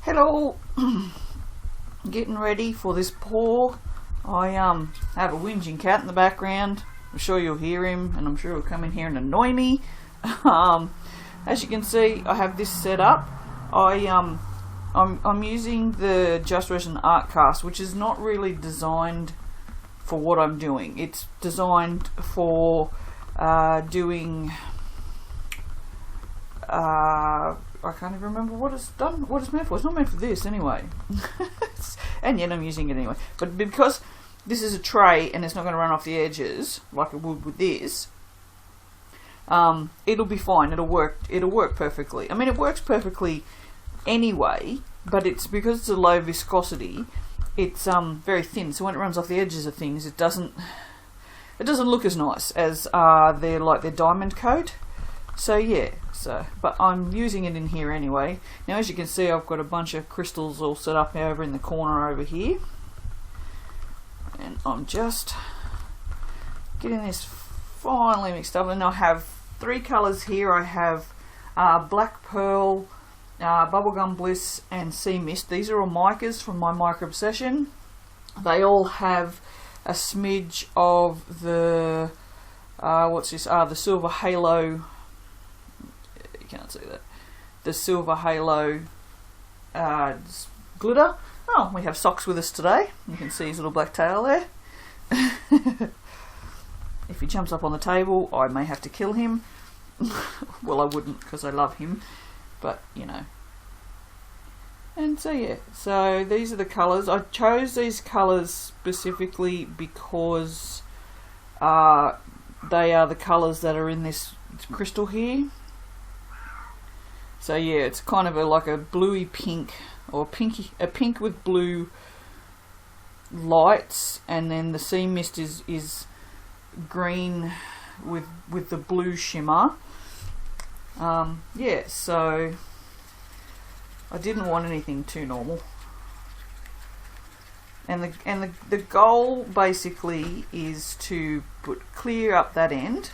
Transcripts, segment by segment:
Hello. Getting ready for this pour. I have a whinging cat in the background. I'm sure you'll hear him, and I'm sure he'll come in here and annoy me. As you can see, I have this set up. I'm using the Just Resin art cast, which is not really designed for what I'm doing. It's designed for doing I can't even remember what it's done, what it's meant for. It's not meant for this anyway. And yet I'm using it anyway. But because this is a tray and it's not going to run off the edges like it would with this, it'll be fine. It'll work perfectly. I mean, it works perfectly anyway, but it's because it's a low viscosity, it's very thin, so when it runs off the edges of things, it doesn't look as nice as their diamond coat. So yeah, but I'm using it in here anyway. Now, as you can see, I've got a bunch of crystals all set up over in the corner over here, and I'm just getting this finely mixed up. And I have three colours here. I have Black Pearl, Bubblegum Bliss, and Sea Mist. These are all micas from my Mica Obsession. They all have a smidge of the what's this? The Silver Halo. You can't see that. The Silver Halo glitter. Oh, we have Socks with us today. You can see his little black tail there. If he jumps up on the table, I may have to kill him. Well, I wouldn't, because I love him, but you know. And so yeah, so these are the colours. I chose these colours specifically because they are the colours that are in this crystal here. So yeah, it's kind of like a bluey pink, or a pink with blue lights, and then the Sea Mist is green with the blue shimmer. Yeah, so I didn't want anything too normal. And the goal basically is to clear up that end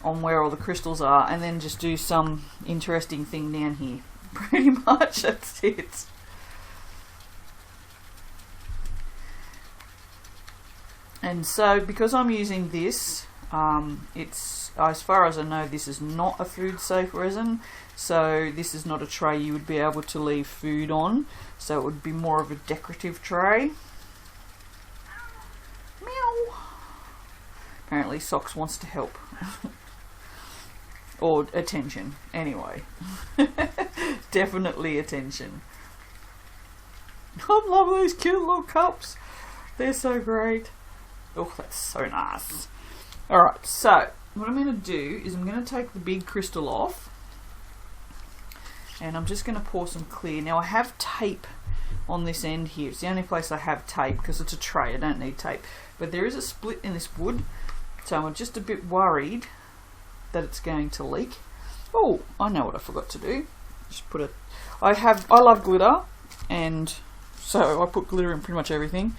on where all the crystals are, and then just do some interesting thing down here. Pretty much that's it. And so because I'm using this, it's, as far as I know, this is not a food safe resin, so this is not a tray you would be able to leave food on, so it would be more of a decorative tray. Meow. Apparently Socks wants to help. Or attention, anyway. Definitely attention. I love those cute little cups. They're so great. Oh, that's so nice. Alright, so what I'm going to do is I'm going to take the big crystal off, and I'm just going to pour some clear. Now, I have tape on this end here. It's the only place I have tape because it's a tray. I don't need tape. But there is a split in this wood, so I'm just a bit worried that it's going to leak. Oh, I know what I forgot to do. Just put it. I love glitter, and so I put glitter in pretty much everything,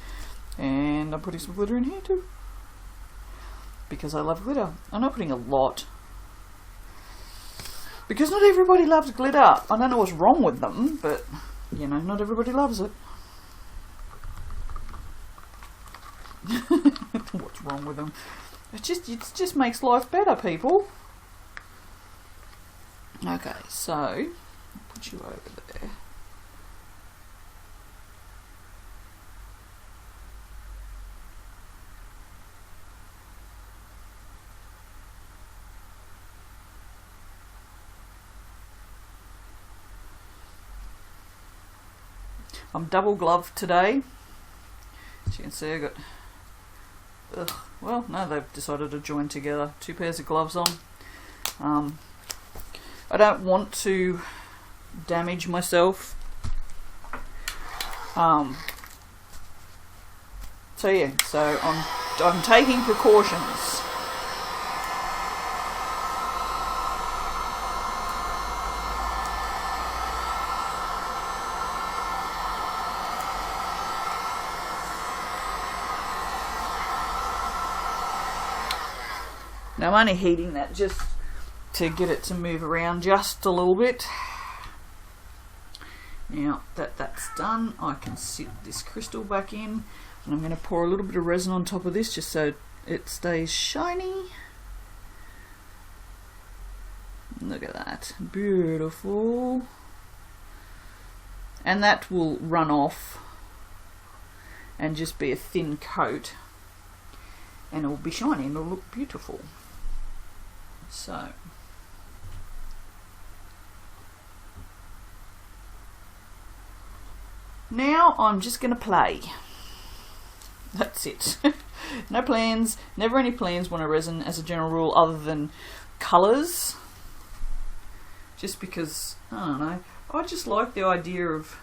and I'm putting some glitter in here too because I love glitter. I'm not putting a lot because not everybody loves glitter. I don't know what's wrong with them, but you know, not everybody loves it. What's wrong with them? It just makes life better, people. Okay, so I'll put you over there. I'm double gloved today. As you can see, I got. Well, no, they've decided to join together. 2 pairs of gloves on. I don't want to damage myself. So yeah, so I'm taking precautions. Now I'm only heating that just to get it to move around just a little bit. Now that that's done, I can sit this crystal back in, and I'm going to pour a little bit of resin on top of this just so it stays shiny. Look at that, beautiful. And that will run off and just be a thin coat, and it will be shiny and it'll look beautiful. So now I'm just going to play. That's it. No plans, never any plans when I resin as a general rule other than colours. Just because, I don't know, I just like the idea of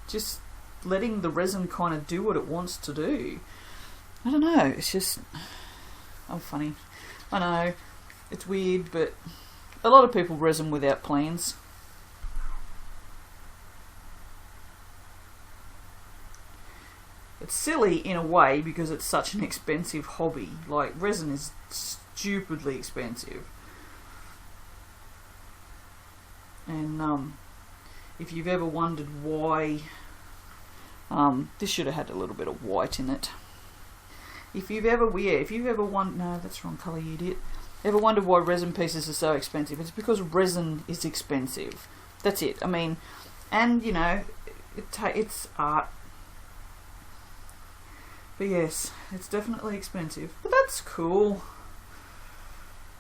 just letting the resin kind of do what it wants to do. I don't know, it's just, I'm funny. I know, it's weird, but a lot of people resin without plans. It's silly in a way because it's such an expensive hobby. Like, resin is stupidly expensive. And if you've ever wondered why, this should have had a little bit of white in it. If you've ever wondered, no, that's wrong colour, you idiot. Ever wondered why resin pieces are so expensive? It's because resin is expensive. That's it. I mean, and you know, it's art. But yes, it's definitely expensive. But that's cool.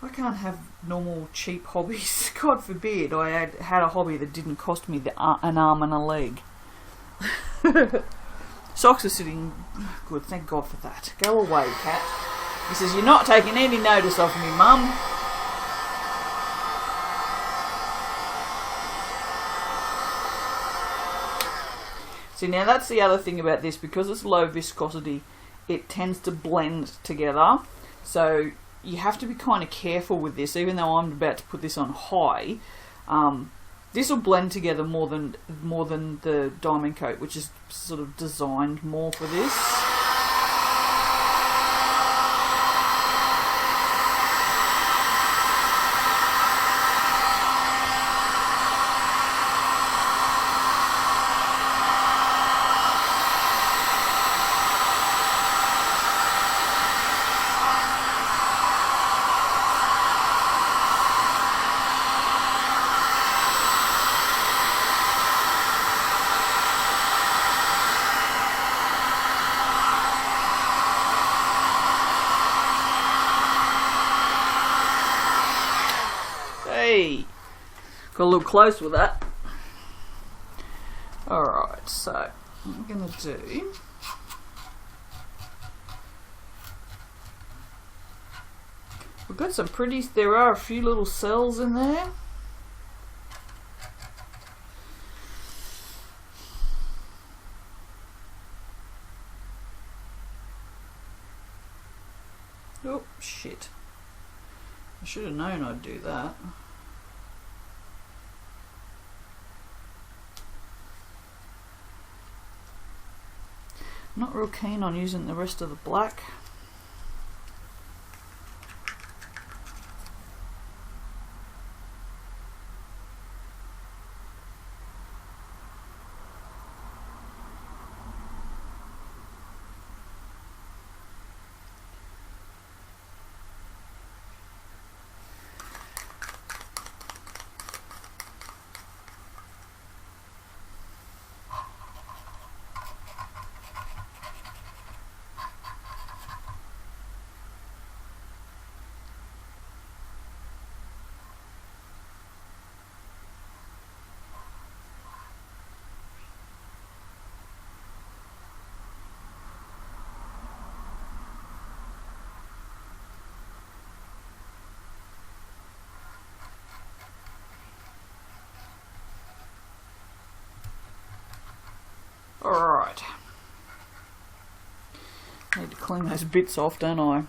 I can't have normal cheap hobbies. God forbid I had a hobby that didn't cost me an arm and a leg. Socks are sitting good, thank God for that. Go away, cat. He says, you're not taking any notice of me, Mum. See, now that's the other thing about this, because it's low viscosity, it tends to blend together. So you have to be kind of careful with this, even though I'm about to put this on high. This will blend together more than the diamond coat, which is sort of designed more for this. Got a little close with that. Alright, so what I'm going to do, we've got some pretty, there are a few little cells in there. Oh, shit. I should have known I'd do that. Not real keen on using the rest of the black. Alright. Need to clean those bits off, don't I?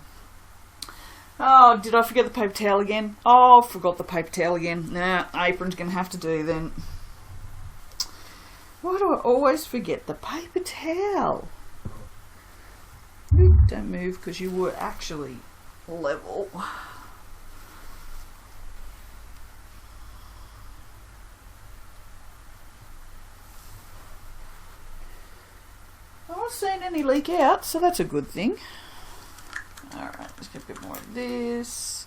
Oh, did I forget the paper towel again? Oh, forgot the paper towel again. Nah, apron's going to have to do then. Why do I always forget the paper towel? Don't move because you were actually level. not seeing any leak out, so that's a good thing. Alright, let's get a bit more of this.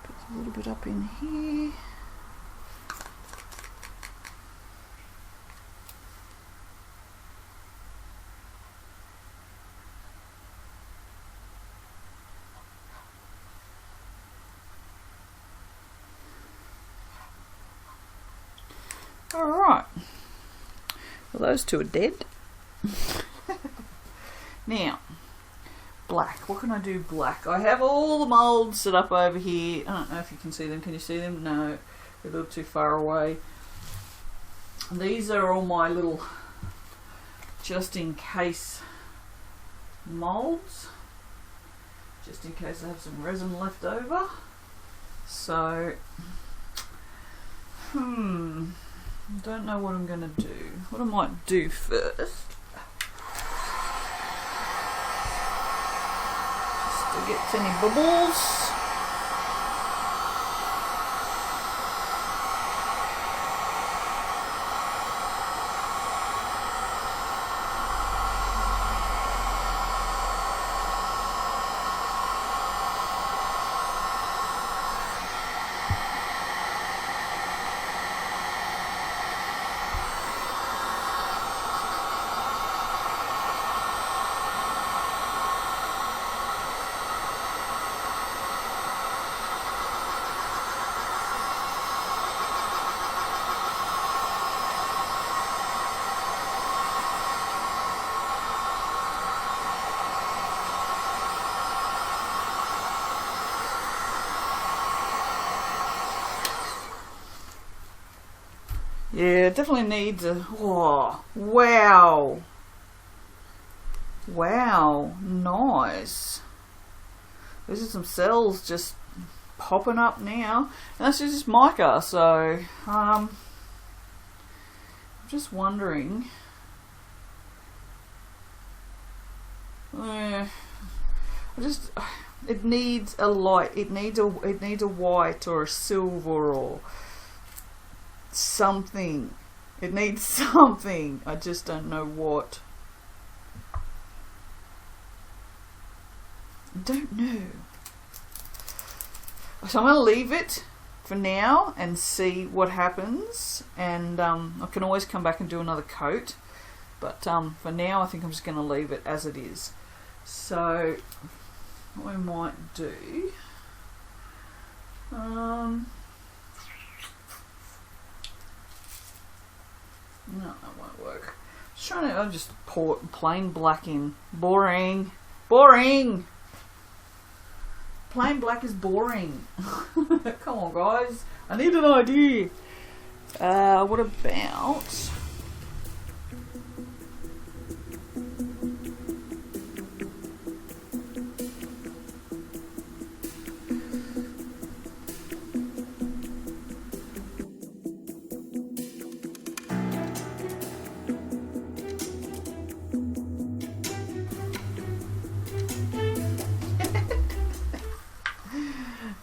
Put a little bit up in here. Alright, well those two are dead. Now, black, what can I do black? I have all the moulds set up over here. I don't know if you can see them, can you see them? No, they're a little too far away. These are all my little just in case moulds, just in case I have some resin left over. So, I don't know what I'm going to do. What I might do first, just to get any bubbles. Yeah, it definitely needs a... Oh, wow. Wow, nice. These are some cells just popping up now. And that's just mica, so... I'm just wondering... It needs a light. It needs a white or a silver or... something. It needs something. I just don't know what. I don't know. So I'm going to leave it for now and see what happens, and I can always come back and do another coat, but for now I think I'm just going to leave it as it is. So what we might do, no, that won't work. I'm just pour plain black in. Boring. Boring! Plain black is boring. Come on, guys. I need an idea. What about...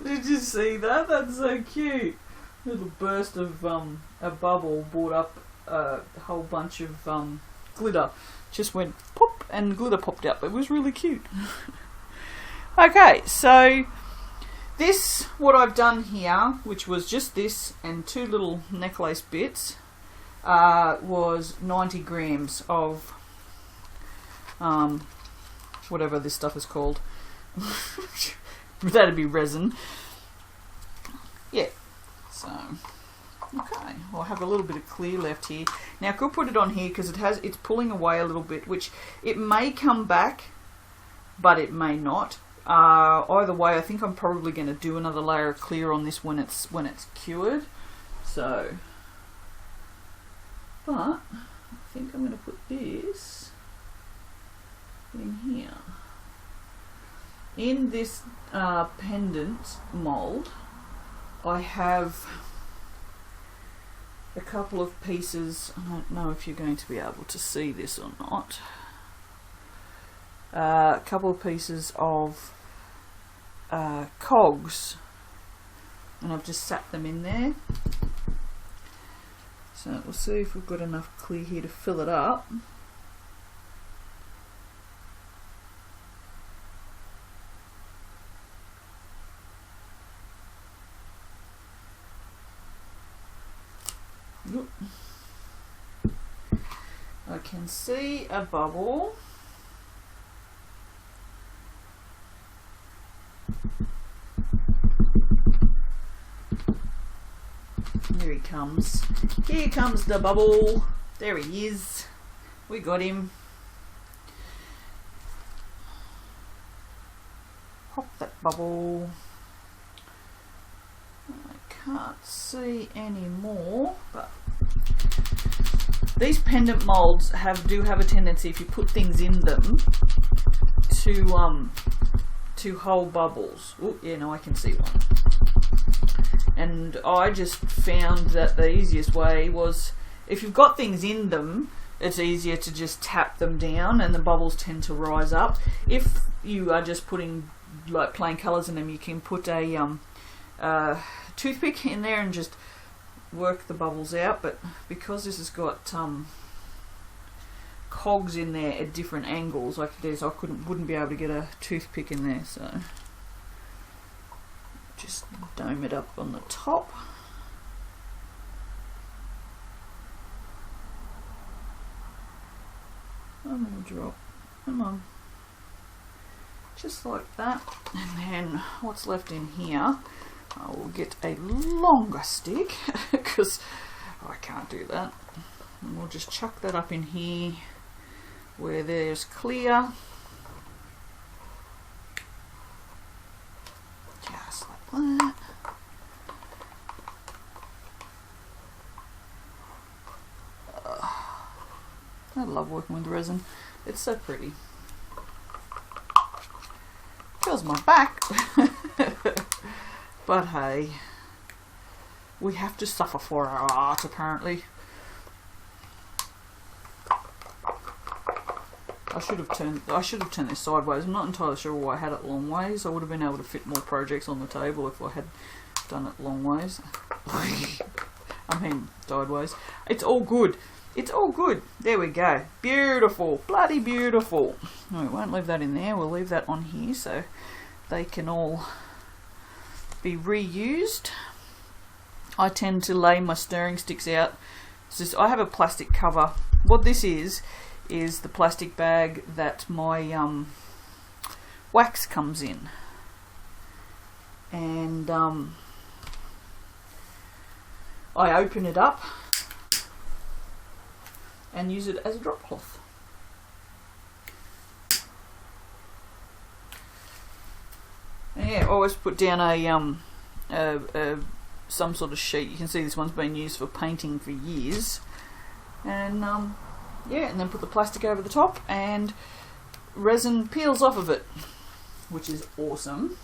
Did you see that? That's so cute. Little burst of a bubble brought up a whole bunch of glitter. Just went pop and glitter popped out. It was really cute. Okay, so this, what I've done here, which was just this and two little necklace bits, was 90 grams of whatever this stuff is called. That'd be resin. Yeah. So, okay. Well, I have a little bit of clear left here. Now, I could put it on here because it's pulling away a little bit, which it may come back, but it may not. Either way, I think I'm probably going to do another layer of clear on this when it's cured. So, but I think I'm going to put this in here. In this pendant mould, I have a couple of pieces. I don't know if you're going to be able to see this or not. A couple of pieces of cogs, and I've just sat them in there. So we'll see if we've got enough clear here to fill it up. Oop. I can see a bubble. There he comes. Here comes the bubble. There he is. We got him. Pop that bubble. I can't see any more, but these pendant molds do have a tendency, if you put things in them, to hold bubbles. Oh yeah, no, I can see one. And I just found that the easiest way was, if you've got things in them, it's easier to just tap them down and the bubbles tend to rise up. If you are just putting like plain colours in them, you can put a toothpick in there and just work the bubbles out. But because this has got cogs in there at different angles like this, I wouldn't be able to get a toothpick in there, so just dome it up on the top. I'm going to drop, come on, just like that. And then what's left in here, I will get a longer stick because I can't do that. And we'll just chuck that up in here where there's clear. Just like that. I love working with resin. It's so pretty. Kills my back. But hey, we have to suffer for our art apparently. I should have turned this sideways. I'm not entirely sure why I had it long ways. I would have been able to fit more projects on the table if I had done it long ways. I mean sideways. It's all good. It's all good. There we go. Beautiful. Bloody beautiful. No, we won't leave that in there. We'll leave that on here so they can all be reused. I tend to lay my stirring sticks out. I have a plastic cover. What this is the plastic bag that my wax comes in. And I open it up and use it as a drop cloth. And yeah, always put down a some sort of sheet. You can see this one's been used for painting for years. And yeah, and then put the plastic over the top and resin peels off of it, which is awesome.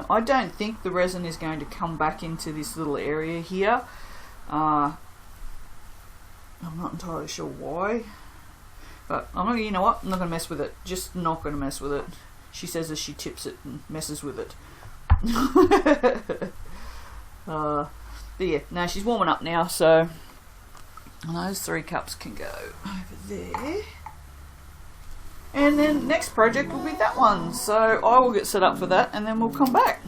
I don't think the resin is going to come back into this little area here. I'm not entirely sure why, but I'm not. You know what? I'm not going to mess with it. Just not going to mess with it. She says as she tips it and messes with it. But yeah, no, she's warming up now, so those 3 cups can go over there. And then next project will be that one. So I will get set up for that, and then we'll come back.